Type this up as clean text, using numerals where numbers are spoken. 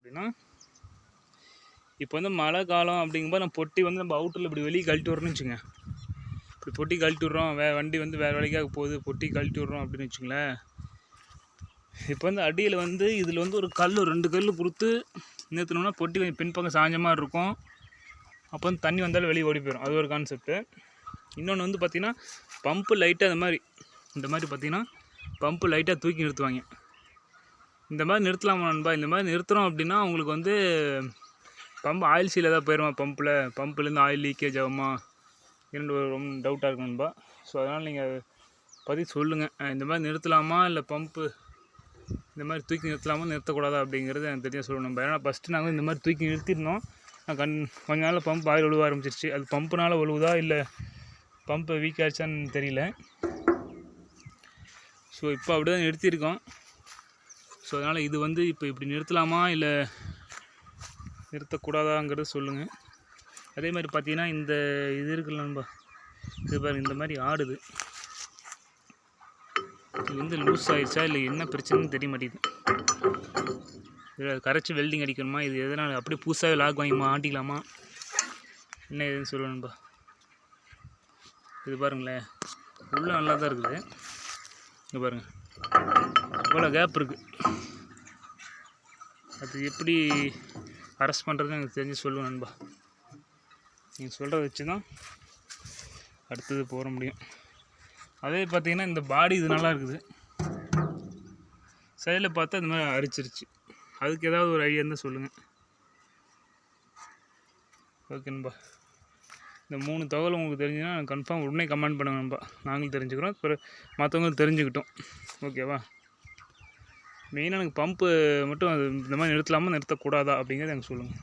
அப்படின்னா இப்போ வந்து மழை காலம் அப்படிங்கும்போது நம்ம பொட்டி வந்து நம்ம அவுட்டரில் இப்படி வெளியே கழட்டி விட்றோன்னு வச்சுங்க. இப்படி பொட்டி கழட்டி விட்றோம், வண்டி வந்து வேறு வேலைக்காக போகுது, பொட்டி கழட்டி விட்றோம் அப்படின்னு வச்சுங்களேன். இப்போ வந்து அடியில் வந்து இதில் வந்து ஒரு கல் 2 கல் கொடுத்து நிறுத்தினோம்னா பொட்டி கொஞ்சம் பின்பக்கம் சாஞ்ச மாதிரி இருக்கும். அப்போ வந்து தண்ணி வந்தாலும் வெளியே ஓடி போயிடும். அது ஒரு கான்செப்ட்டு. இன்னொன்று வந்து பார்த்திங்கன்னா பம்பு லைட்டாக இந்த மாதிரி பார்த்திங்கன்னா பம்பு லைட்டாக தூக்கி நிறுத்துவாங்க. இந்த மாதிரி நிறுத்தலாமா நண்பா? இந்த மாதிரி நிறுத்துகிறோம் அப்படின்னா உங்களுக்கு வந்து பம்பு ஆயில் சீல் ஏதாவது போயிடுமா? பம்புலேருந்து ஆயில் லீக்கேஜ் ஆகுமா? ரொம்ப டவுட்டாக இருக்கும் நண்பா. ஸோ அதனால் நீங்கள் பற்றி சொல்லுங்கள். இந்த மாதிரி நிறுத்தலாமா இல்லை பம்பு இந்த மாதிரி தூக்கி நிறுத்தலாமா நிறுத்தக்கூடாதா அப்படிங்கிறது எனக்கு தெரியாது சொல்லணும் நண்பா. ஏன்னா ஃபஸ்ட்டு நாங்கள் இந்த மாதிரி தூக்கி நிறுத்திருந்தோம். கொஞ்ச நாளில் பம்ப் ஆயில் ஒழுவ ஆரம்பிச்சிருச்சு. அது பம்புனால் ஒழுவுதா இல்லை பம்பு வீக் ஆகிடுச்சான்னு தெரியல. ஸோ இப்போ அப்படி தான் நிறுத்தியிருக்கோம். ஸோ அதனால் இது வந்து இப்போ இப்படி நிறுத்தலாமா இல்லை நிறுத்தக்கூடாதாங்கிறது சொல்லுங்கள். அதே மாதிரி பார்த்தீங்கன்னா இந்த இது இருக்குல்ல நண்பா, இது பாருங்க இந்த மாதிரி ஆடுது. இது வந்து லூஸ் ஆகிடுச்சா இல்லை என்ன பிரச்சனைன்னு தெரிய மாட்டேங்குது. இதில் கரைச்சி வெல்டிங் அடிக்கணுமா, இது எதனால் அப்படியே புதுசாகவே லாக் வாங்கி மாட்டிக்கலாமா, என்ன எதுன்னு சொல்லுவேன் நண்பா. இது பாருங்களேன், உள்ளே நல்லா தான் இருக்குது. இங்கே பாருங்கள் இவ்வளோ கேப் இருக்குது. அது எப்படி அரெஸ்ட் பண்ணுறதுன்னு எனக்கு தெரிஞ்சு சொல்லுவேன் நண்பா. நீங்கள் சொல்கிறத வச்சு தான் அடுத்தது போக முடியும். அதே பார்த்திங்கன்னா இந்த பாடி இது நல்லா இருக்குது. சைடில் பார்த்தா இந்த மாதிரி அரிச்சிருச்சு. அதுக்கு ஏதாவது ஒரு ஐடியா இருந்தால் சொல்லுங்கள். ஓகே நண்பா. இந்த 3 தகவல் உங்களுக்கு தெரிஞ்சுன்னா கன்ஃபார்ம் உடனே கமெண்ட் பண்ணுங்க நண்பா. நாங்களும் தெரிஞ்சுக்கிறோம், அப்புறம் மற்றவங்களும் தெரிஞ்சுக்கிட்டோம். ஓகேவா? மெயினாக எனக்கு பம்பு மட்டும் அது இந்த மாதிரி நிறுத்தலாமா நிறுத்தக்கூடாதா அப்படிங்கிறது எனக்கு சொல்லுங்கள்.